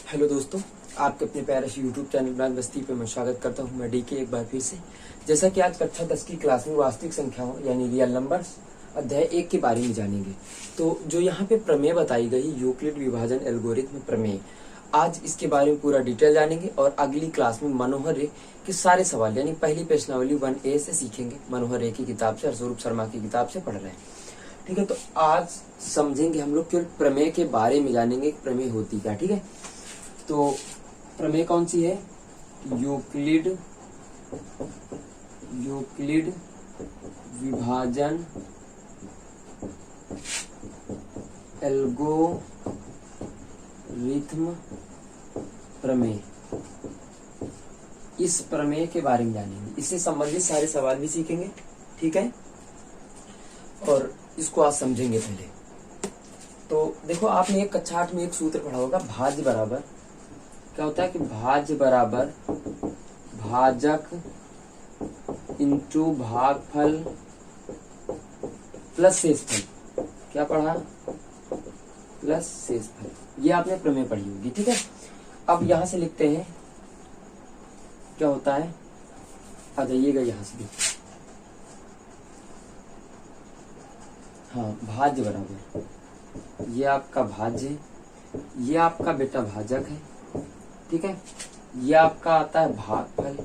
Hello दोस्तों, आपके अपने प्यारे से यूट्यूब चैनल ब्रांच बस्ती पे मैं स्वागत करता हूं। मैं डीके एक बार फिर से। जैसा कि आज कक्षा 10 की क्लास में वास्तविक संख्याओं यानी रियल नंबर्स अध्याय 1 के बारे में जानेंगे। तो जो यहाँ पे प्रमेय बताई गई, यूक्लिड विभाजन एल्गोरिथम प्रमेय, आज इसके बारे में पूरा डिटेल जानेंगे और अगली क्लास में मनोहर रे के सारे सवाल यानी पहली प्रश्नावली 1A से सीखेंगे। मनोहर रे की किताब से, स्वरूप शर्मा की किताब से पढ़ रहे हैं। ठीक है, तो आज समझेंगे हम लोग केवल प्रमेय के बारे में जानेंगे, प्रमेय होती क्या। ठीक है, तो प्रमेय कौन सी है? यूक्लिड विभाजन एल्गोरिथम प्रमेय। इस प्रमेय के बारे में जानेंगे, इससे संबंधित सारे सवाल भी सीखेंगे। ठीक है, और इसको आज समझेंगे। पहले तो देखो, आपने एक कक्षा 8 में एक सूत्र पढ़ा होगा, भाज्य बराबर क्या होता है कि भाज्य बराबर भाजक इंटू भागफल प्लस शेषफल। क्या पढ़ा? प्लस शेषफल। ये आपने प्रमेय पढ़ी होगी। ठीक है, अब यहां से लिखते हैं क्या होता है। आ जाइएगा यहां से भी। हाँ, भाज्य बराबर ये आपका भाज्य, ये आपका बेटा भाजक है। ठीक है, ये आपका आता है भागफल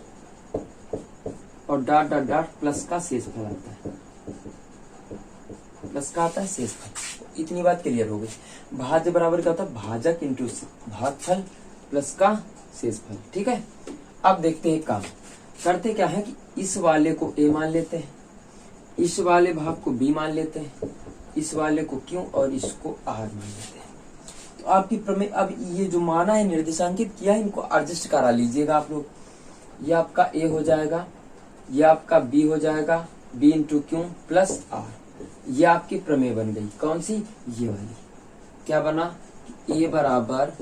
और डॉट डॉट डॉट प्लस का शेषफल आता है। प्लस का आता है शेषफल। इतनी बात क्लियर हो गई। भाज्य बराबर क्या होता है? भाजक इंटू भागफल प्लस का शेषफल। ठीक है, अब देखते हैं काम करते क्या है कि इस वाले को ए मान लेते हैं, इस वाले भाग को बी मान लेते हैं, इस वाले को क्यों और इसको आर मान लेते हैं। तो आपकी प्रमेय, अब ये जो माना है, निर्देशांकित किया है, इनको एडजस्ट करा लीजिएगा आप लोग। ये आपका ए हो जाएगा, ये आपका बी हो जाएगा, B into Q plus R. ये आपकी प्रमेय बन गई। कौन सी? ये वाली। क्या बना? ए बराबर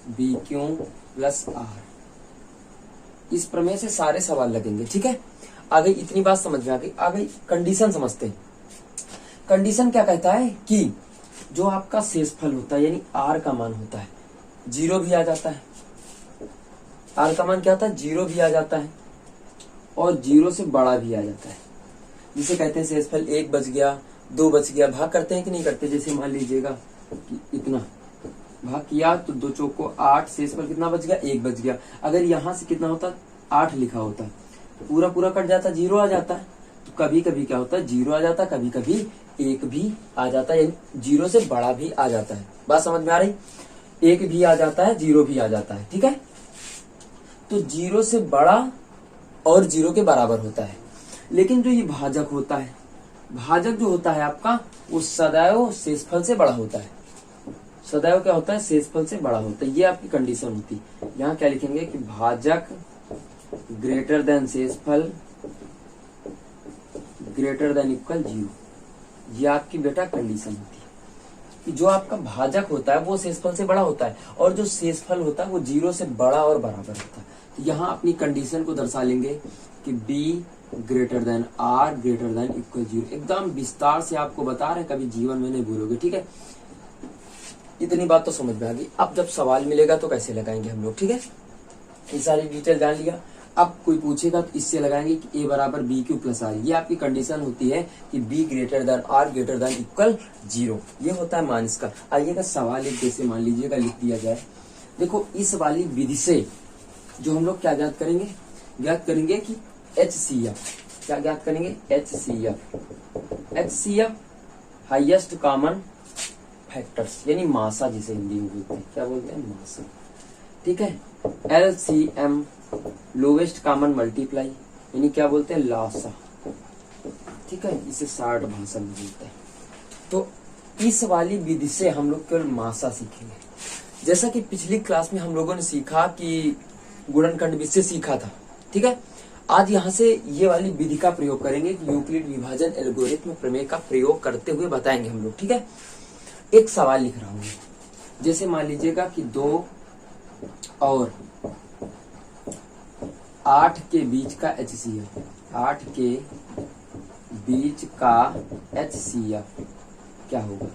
बी क्यू प्लस आर। इस प्रमेय से सारे सवाल लगेंगे। ठीक है, आ गई इतनी बात समझ में आ गई। आ गई कंडीशन समझते हैं। कंडीशन क्या कहता है कि जो आपका शेषफल होता है यानी आर का मान होता है, जीरो भी आ जाता है। आर का मान क्या होता है? जीरो भी आ जाता है और जीरो से बड़ा भी आ जाता है। जिसे कहते हैं शेषफल 1 बच गया, 2 बच गया। भाग करते हैं कि नहीं करते? जैसे मान लीजिएगा कि इतना भाग किया तो 2 चौको 8, शेषफल कितना बच गया? 1 बच गया। अगर यहां से कितना होता? 8 लिखा होता, पूरा पूरा कट जाता, जीरो आ जाता है। तो कभी कभी क्या होता है? जीरो आ जाता है, कभी कभी 1 भी आ जाता है, यानी जीरो से बड़ा भी आ जाता है। बात समझ में आ रही? 1 भी आ जाता है, जीरो भी आ जाता है। ठीक है, तो जीरो से बड़ा और जीरो के बराबर होता है। लेकिन जो ये भाजक होता है, भाजक जो होता है आपका, वो सदैव शेषफल से बड़ा होता है। सदैव क्या होता है? शेषफल से बड़ा होता है। ये आपकी कंडीशन होती है। यहाँ क्या लिखेंगे कि भाजक ग्रेटर देन शेषफल ग्रेटर देन इक्वल 0। ये आपकी बेटा कंडीशन होती है कि जो आपका भाजक होता है वो शेषफल से बड़ा होता है और जो शेषफल होता है वो 0 से बड़ा और बराबर होता है। तो यहाँ अपनी कंडीशन को दर्शा लेंगे कि b greater than r greater than equal 0। एकदम विस्तार से आपको बता रहे, कभी जीवन में नहीं भूलोगे। ठीक है, इतनी बात तो समझ में आ गई। अब जब सवाल मिलेगा तो कैसे लगाएंगे हम लोग। ठीक है, ये सारी डिटेल जान लिया। अब कोई पूछेगा तो इससे लगाएंगे कि a बराबर बी क्यू प्लस आर। ये आपकी कंडीशन होती है कि b greater than r greater than equal 0। ये होता है मान इसका। आइएगा सवाल एक जैसे मान लीजिएगा लिख दिया जाए। देखो, इस वाली विधि से जो हम लोग क्या ज्ञात करेंगे? ज्ञात करेंगे कि HCF। क्या ज्ञात करेंगे? HCF। HCF highest common factors यानी मासा, जिसे हिंदी में बोलते हैं। क्या बोलते हैं? मासा। ठीक है, LCM लोवेस्ट कॉमन मल्टीप्लाई यानी क्या बोलते हैं? लासा। ठीक है, इसे शार्ट भाषा में बोलते हैं। तो इस वाली विधि से हम लोग केवल मासा सीखेंगे। जैसा कि पिछली क्लास में हम लोगों ने सीखा कि गुणनखंड विधि से सीखा था। ठीक है, आज यहाँ से ये वाली विधि का प्रयोग करेंगे। यूक्लिड विभाजन एल्गोरिथम प्रमेय का प्रयोग करते हुए बताएंगे हम लोग। ठीक है, एक सवाल लिख रहा हूं। जैसे मान लीजिएगा कि 2 और 8 के बीच का HCF, 8 के बीच का HCF क्या होगा?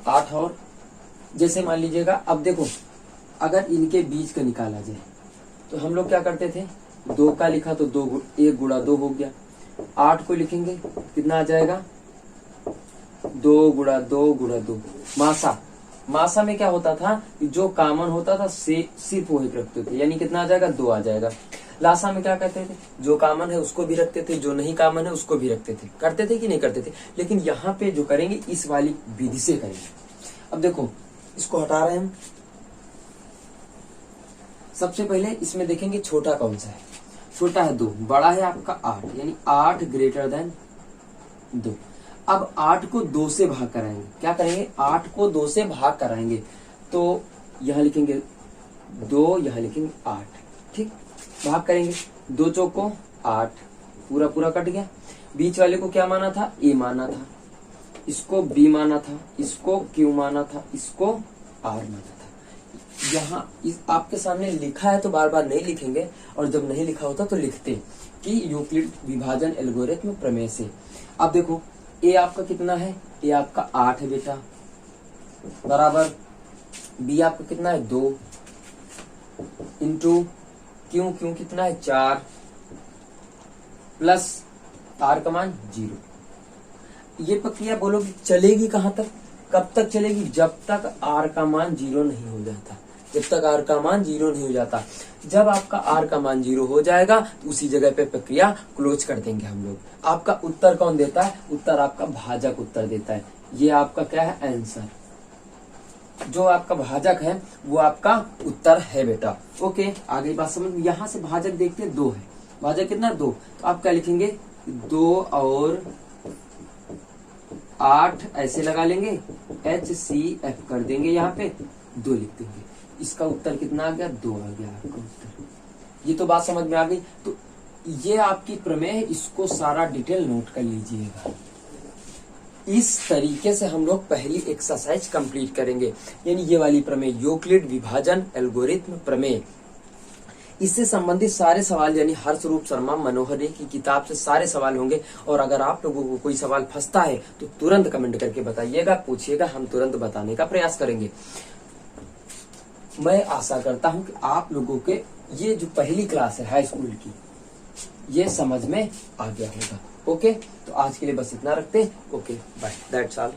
8 और जैसे मान लीजिएगा, अब देखो अगर इनके बीच का निकाला जाए तो हम लोग क्या करते थे, 2 का लिखा तो 1 गुणा 2 हो गया। 8 को लिखेंगे कितना आ जाएगा, 2 गुणा 2 गुणा 2। मासा में क्या होता था, जो कॉमन होता था सिर्फ वही रखते थे, यानी कितना आ जाएगा, 2 आ जाएगा। लासा में क्या कहते थे, जो कॉमन है उसको भी रखते थे, जो नहीं कॉमन है उसको भी रखते थे। करते थे कि नहीं करते थे? लेकिन यहाँ पे जो करेंगे इस वाली विधि से करेंगे। अब देखो इसको हटा रहे हैं हम। सबसे पहले इसमें देखेंगे छोटा कौन सा है। छोटा है 2, बड़ा है आपका 8, यानी 8 ग्रेटर देन 2। अब 8 को 2 से भाग कराएंगे। क्या करेंगे, 8 को 2 से भाग कराएंगे तो यहां लिखेंगे 2, यहां लिखेंगे 8। ठीक, भाग करेंगे, 2 चौको 8, पूरा पूरा कट गया। बीच वाले को क्या माना था, ए माना था, इसको बी माना था, इसको क्यू माना था, इसको आर माना था। यहाँ आपके सामने लिखा है तो बार बार नहीं लिखेंगे, और जब नहीं लिखा होता तो लिखते कि यूक्लिड विभाजन एल्गोरिथम प्रमेय से। अब देखो ए आपका कितना है, ए आपका 8 है बेटा, बराबर बी आपका कितना है 2, इंटू क्यू कितना है 4, प्लस आर का मान 0। ये प्रक्रिया बोलोगे चलेगी कहां तक, कब तक चलेगी, जब तक आर का मान 0 नहीं हो जाता। जब तक आर का मान 0 नहीं हो जाता, जब आपका आर का मान 0 हो जाएगा तो उसी जगह पे प्रक्रिया क्लोज कर देंगे हम लोग। आपका उत्तर कौन देता है, उत्तर आपका भाजक उत्तर देता है। ये आपका क्या है, आंसर। जो आपका भाजक है वो आपका उत्तर है बेटा। ओके, आगे बात समझ। यहां से भाजक देखते हैं 2 है, भाजक कितना 2, तो आप क्या लिखेंगे 2 और 8 ऐसे लगा लेंगे, HCF कर देंगे, यहाँ पे 2 लिख देंगे। इसका उत्तर कितना आ गया, 2 आ गया आपका उत्तर। ये तो बात समझ में आ गई। तो ये आपकी प्रमेय है, इसको सारा डिटेल नोट कर लीजिएगा। इस तरीके से हम लोग पहली एक्सरसाइज कंप्लीट करेंगे, यानी ये वाली प्रमेय यूक्लिड विभाजन एल्गोरिथम प्रमेय। इससे संबंधित सारे सवाल यानी हर्षरूप शर्मा मनोहरी की किताब से सारे सवाल होंगे। और अगर आप लोगों को कोई सवाल फंसता है तो तुरंत कमेंट करके बताइएगा, पूछिएगा, हम तुरंत बताने का प्रयास करेंगे। मैं आशा करता हूं कि आप लोगों के ये जो पहली क्लास है हाई स्कूल की, ये समझ में आ गया होगा। ओके, तो आज के लिए बस इतना रखते हैं। Okay, bye, that's all.